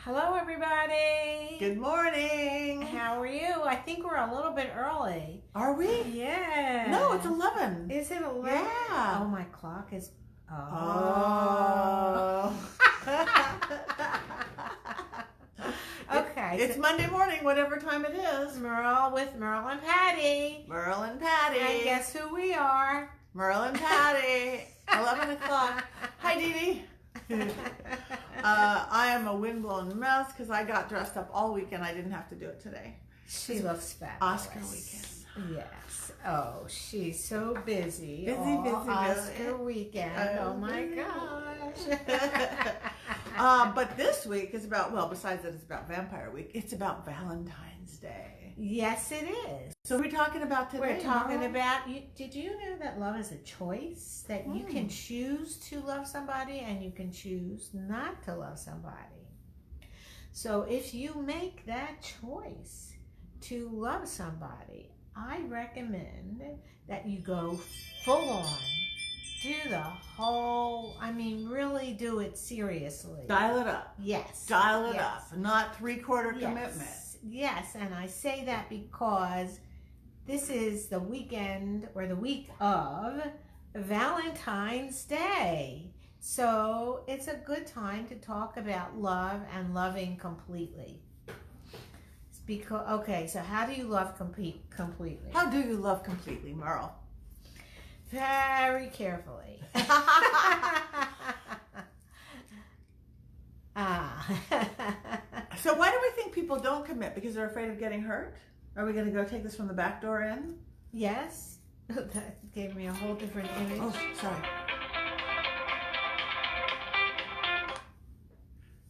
Hello, everybody. Good morning. How are you? I think we're a little bit early. Are we? Yeah. No, it's 11. Is it 11? Yeah. Oh, my clock is... Oh. Okay. It's Monday morning, whatever time it is. Merle with Merle and Patti. Merle and Patti. And guess who we are? Merle and Patti. 11 o'clock. Hi, Dee Dee. I am a windblown mess because I got dressed up all weekend. I didn't have to do it today. She looks fabulous. Oscar weekend. Yes. Oh, she's so busy. Busy. Oscar weekend. Oh my gosh. But this week is about, well, besides that it's about Vampire Week, it's about Valentine's Day. Yes, it is. So we're talking about today. We're talking about, did you know that love is a choice? That you can choose to love somebody and you can choose not to love somebody. So if you make that choice to love somebody, I recommend that you go full on. Do the whole, really do it seriously. Dial it up. Yes. Dial it up. Not three-quarter commitment. Yes, and I say that because this is the weekend or the week of Valentine's Day. So it's a good time to talk about love and loving completely. Okay, so how do you love completely? How do you love completely, Merle? Very carefully. So why do we think people don't commit? Because they're afraid of getting hurt? Are we going to go take this from the back door in? Yes. That gave me a whole different image. Oh, sorry.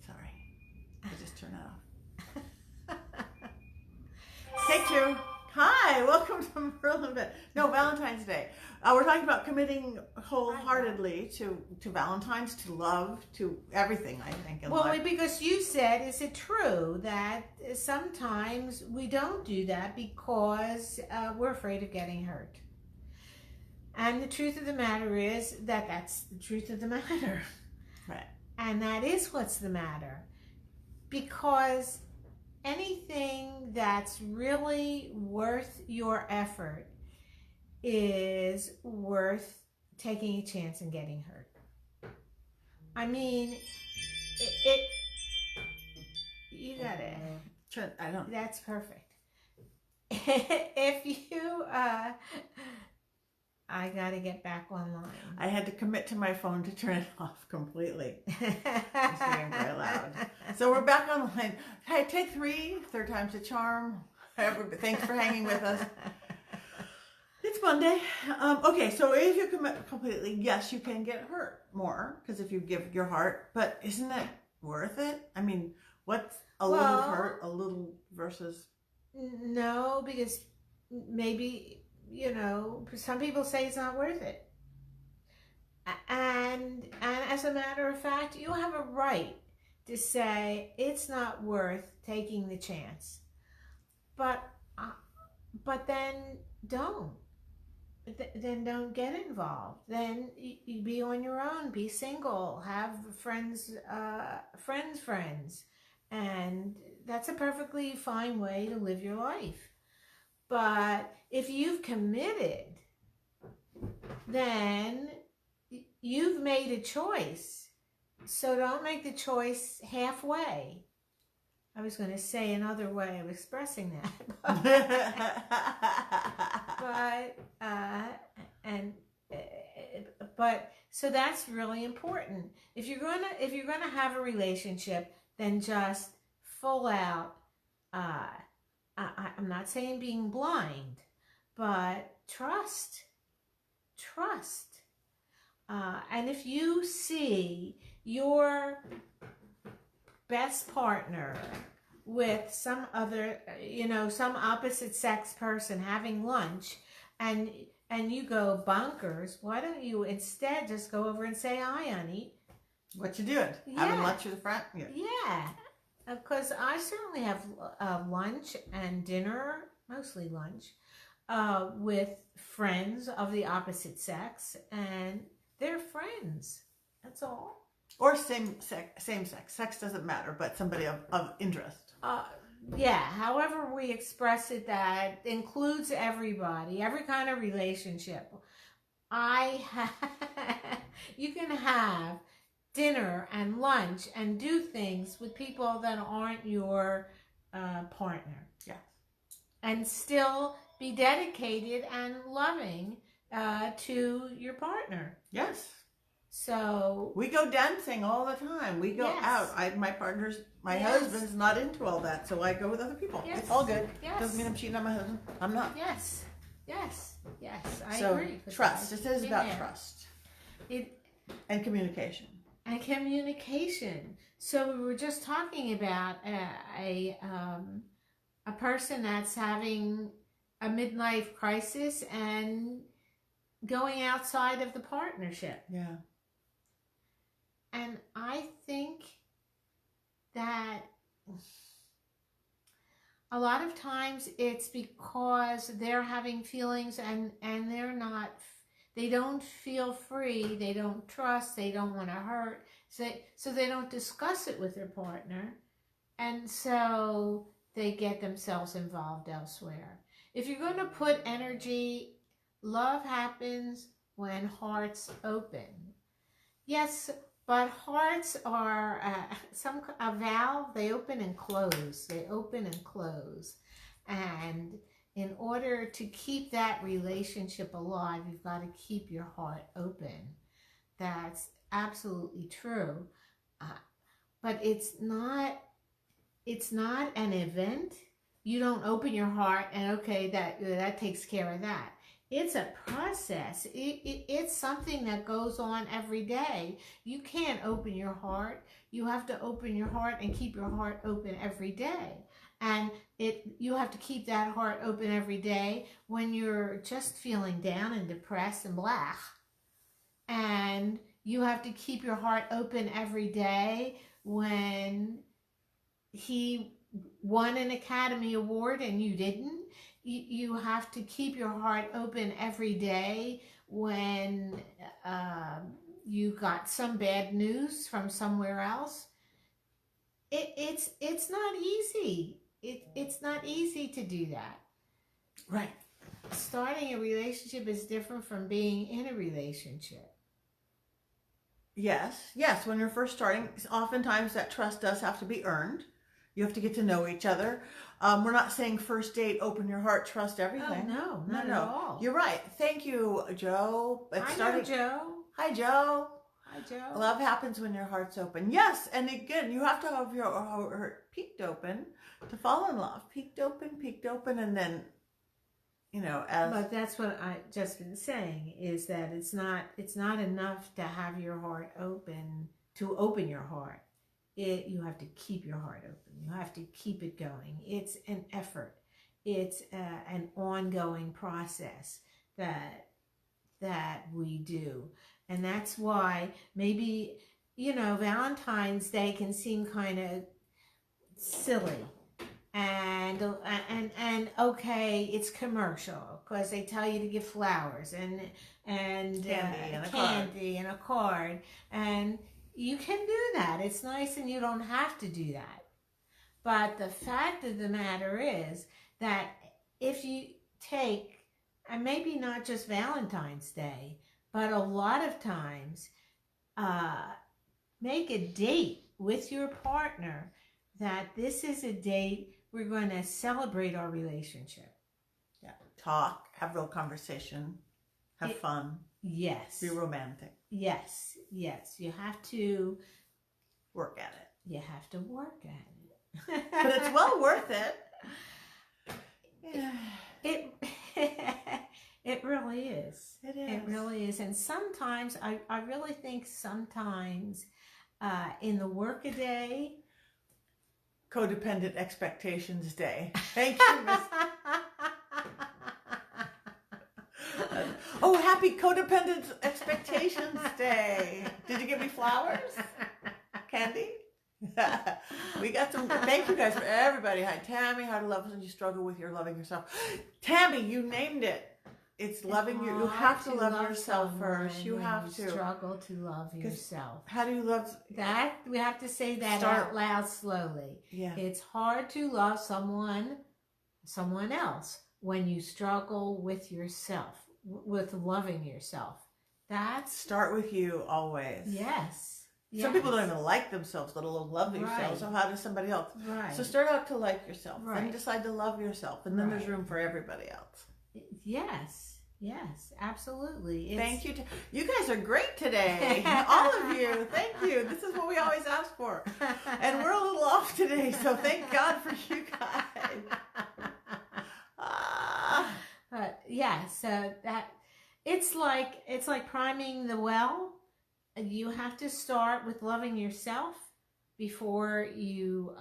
Sorry. I just turned that off. Take two. Hi, welcome to Merle and Patti. No, Valentine's Day. We're talking about committing wholeheartedly to Valentine's, to love, to everything, I think, in life. Because you said, is it true that sometimes we don't do that because we're afraid of getting hurt? And the truth of the matter is that that's the truth of the matter. Right. And that is what's the matter. Because anything that's really worth your effort is worth taking a chance and getting hurt. You got it. I don't. That's perfect. If you, I got to get back online. I had to commit to my phone to turn it off completely. It's being very loud. So we're back online. Hey, take three. Third time's a charm. Thanks for hanging with us. It's Monday. Okay, so if you commit completely, yes, you can get hurt more because if you give your heart, but isn't it worth it? What's a little hurt, a little versus? No, because maybe, some people say it's not worth it. And as a matter of fact, you have a right to say it's not worth taking the chance. But then don't. Then don't get involved. Then you be on your own. Be single. Have friends, and that's a perfectly fine way to live your life. But if you've committed, then you've made a choice. So don't make the choice halfway. I was going to say another way of expressing that. But so that's really important. If you're gonna have a relationship, then just full out. I'm not saying being blind, but trust. And if you see your best partner with some other, some opposite sex person having lunch, and you go bonkers, why don't you instead just go over and say, "Hi, honey. What you doing? Yeah. Having lunch with a friend?" Yeah. Because I certainly have lunch and dinner, mostly lunch, with friends of the opposite sex, and they're friends. That's all. Or same sex. Sex doesn't matter, but somebody of interest. Yeah, however we express it, that includes everybody, every kind of relationship. You can have dinner and lunch and do things with people that aren't your partner. Yeah. And still be dedicated and loving to your partner. Yes. So we go dancing all the time. We go out. My husband's not into all that, so I go with other people. Yes. It's all good. Yes. Doesn't mean I'm cheating on my husband. I'm not. Yes. I agree. Trust. It is about trust. And communication. And communication. So we were just talking about a person that's having a midlife crisis and going outside of the partnership. Yeah. And I think that a lot of times it's because they're having feelings and they don't feel free, they don't trust, they don't want to hurt, so they don't discuss it with their partner, and so they get themselves involved elsewhere. If you're going to put energy, love happens when hearts open. Yes, but hearts are a valve. They open and close. And in order to keep that relationship alive, you've got to keep your heart open. That's absolutely true. But it's not an event. You don't open your heart and okay, that takes care of that. It's a process. It's something that goes on every day. You can't open your heart. You have to open your heart and keep your heart open every day. And you have to keep that heart open every day when you're just feeling down and depressed and blah. And you have to keep your heart open every day when he won an Academy Award and you didn't. You have to keep your heart open every day when you got some bad news from somewhere else. It's not easy. It's not easy to do that. Right. Starting a relationship is different from being in a relationship. Yes. When you're first starting, oftentimes that trust does have to be earned. You have to get to know each other. We're not saying first date, open your heart, trust everything. Oh, no, not at all. You're right. Thank you, Joe. Joe. Hi, Joe. Hi, Joe. Love happens when your heart's open. Yes, and again, you have to have your heart peaked open to fall in love. Peaked open, and then, But that's what I just been saying, is that it's not enough to have your heart open, to open your heart. You have to keep your heart open. You have to keep it going. It's an effort. It's an ongoing process that we do. And that's why maybe, Valentine's Day can seem kind of silly. And okay, it's commercial because they tell you to give flowers and candy and a card. And you can do that. It's nice, and you don't have to do that. But the fact of the matter is that if you take, and maybe not just Valentine's Day, but a lot of times, make a date with your partner that this is a date we're going to celebrate our relationship. Yeah. Talk, have real conversation, have fun. Yes. Be romantic. Yes. You have to work at it. You have to work at it. But it's well worth it. It really is. It is. It really is. And sometimes, I really think sometimes in the workaday, Codependent Expectations Day. Thank you, Miss. Oh, happy Codependent Expectations Day. Did you give me flowers? Candy? We got some. Thank you guys for everybody. Hi, Tammy. How to love when you struggle with your loving yourself. Tammy, you named it. it's loving you. You hard have to to love yourself first. someone You when have you to. struggle to love yourself. How do you love? That we have to say that Start- out loud slowly. Yeah. It's hard to love someone else when you struggle with yourself, with loving yourself. That's Start with you always. yes. Some people don't even like themselves, let alone love themselves. Right. So how does somebody else? Right. So start out to like yourself, then Right. decide to love yourself, and then there's Right. room for everybody else. Yes. Yes. Absolutely. Thank you. You guys are great today. All of you. Thank you. This is what we always ask for. And we're a little off today, so thank God for you guys. But yeah, so that it's like priming the well. You have to start with loving yourself before you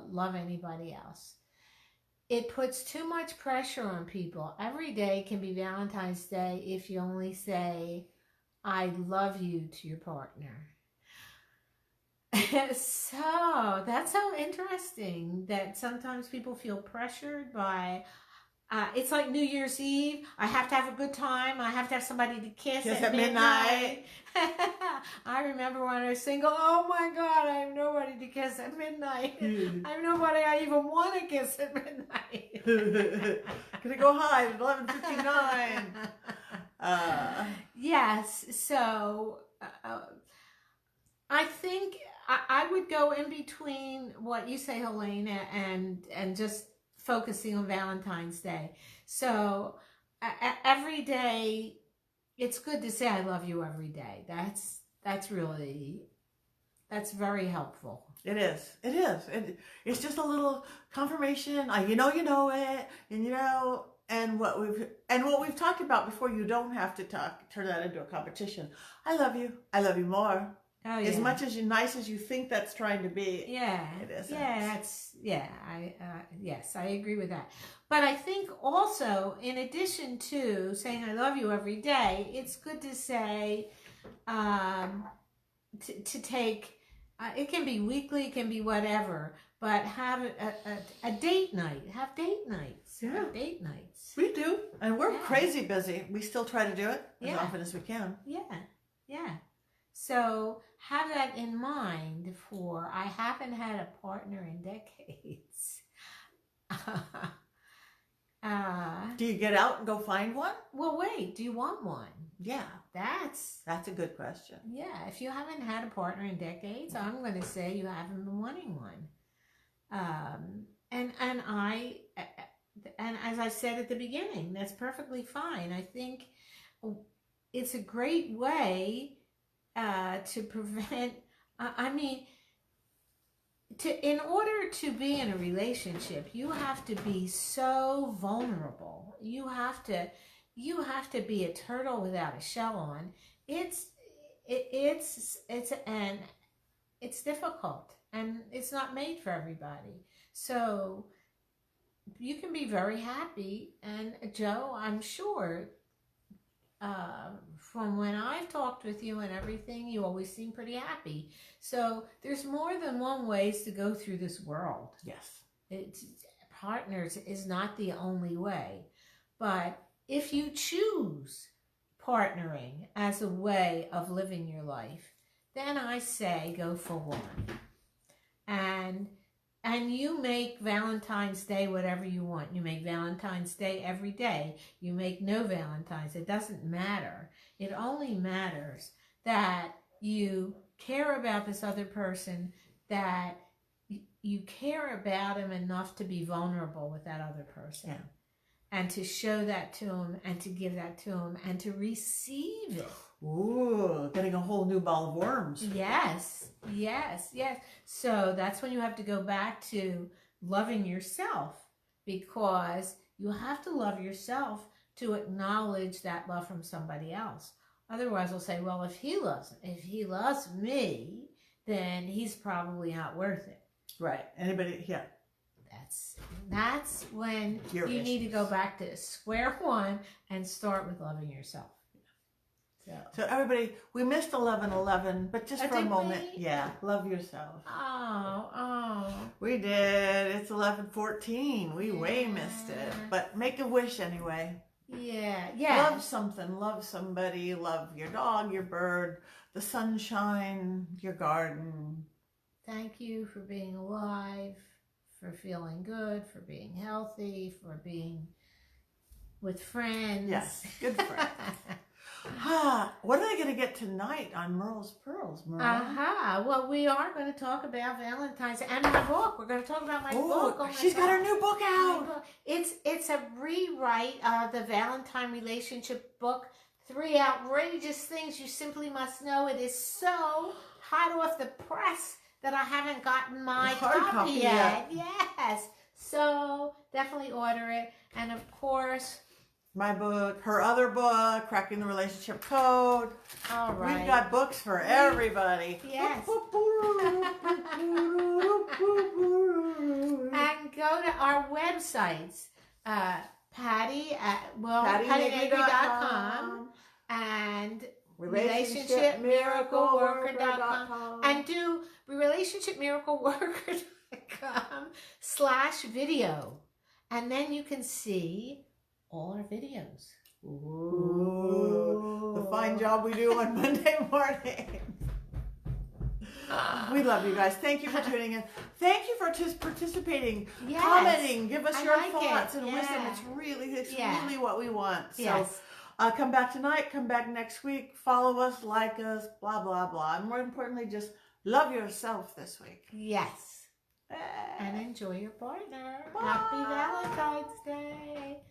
love anybody else. It puts too much pressure on people. Every day can be Valentine's Day if you only say, I love you to your partner. So that's so interesting that sometimes people feel pressured by, it's like New Year's Eve. I have to have a good time. I have to have somebody to kiss at midnight. I remember when I was single. Oh my God, I have nobody to kiss at midnight. I have nobody I even want to kiss at midnight. Gonna go high at 11:59. Yes, so I think I would go in between what you say, Helena, and just focusing on Valentine's Day. So every day, it's good to say I love you every day. That's very helpful. It is. It's just a little confirmation. You know it, and what we've talked about before. You don't have to turn that into a competition. I love you. I love you more. Oh, yeah. As much as nice as you think that's trying to be. Yeah. It isn't. Yes, I agree with that. But I think also, in addition to saying I love you every day, it's good to say, to take, it can be weekly, it can be whatever, but have a date night. Have date nights. Yeah. Have date nights. We do. And we're crazy busy. We still try to do it as often as we can. Yeah. So have that in mind for, I haven't had a partner in decades. Do you get out and go find one? Well, wait, do you want one? Yeah. That's a good question. Yeah, if you haven't had a partner in decades, I'm going to say you haven't been wanting one. And as I said at the beginning, that's perfectly fine. I think it's a great way to prevent, in order to be in a relationship, you have to be so vulnerable. You have to be a turtle without a shell on. It's difficult, and it's not made for everybody. So you can be very happy, and Joe, I'm sure, from when I've talked with you and everything, you always seem pretty happy. So there's more than one ways to go through this world. Yes. Partners is not the only way. But if you choose partnering as a way of living your life, then I say go for one. And you make Valentine's Day whatever you want. You make Valentine's Day every day. You make no Valentine's. It doesn't matter. It only matters that you care about this other person, that you care about him enough to be vulnerable with that other person. Yeah. And to show that to him, and to give that to him, and to receive it. Ooh, getting a whole new ball of worms. Yes. So that's when you have to go back to loving yourself, because you have to love yourself to acknowledge that love from somebody else. Otherwise, we'll say, well, if he loves me, then he's probably not worth it. Right. Anybody? Yeah. That's when you need to go back to square one and start with loving yourself. So everybody, we missed 11:11, but just for a moment, love yourself. Oh. We did. It's 11:14. We way missed it, but make a wish anyway. Yeah. Yeah. Love something, love somebody, love your dog, your bird, the sunshine, your garden. Thank you for being alive, for feeling good, for being healthy, for being with friends. Yes, good friends. What are they going to get tonight on Merle's Pearls, Merle? Well, we are going to talk about Valentine's and my book. We're going to talk about my book. Oh, she's got her new book out. It's a rewrite of the Valentine relationship book. 3 outrageous things you simply must know. It is so hot off the press that I haven't gotten my copy yet. Yes. So definitely order it. And of course, my book, her other book, Cracking the Relationship Code. All right. We've got books for everybody. Yes. And go to our websites, PattyMaker.com and RelationshipMiracleWorker.com and do RelationshipMiracleWorker.com/video, and then you can see all our videos. Ooh, the fine job we do on Monday morning. We love you guys. Thank you for tuning in. Thank you for participating, commenting. Give us your thoughts and wisdom. It's really what we want. So come back tonight. Come back next week. Follow us, like us, blah, blah, blah. And more importantly, just love yourself this week. Yes. And enjoy your partner. Bye. Happy Valentine's Day.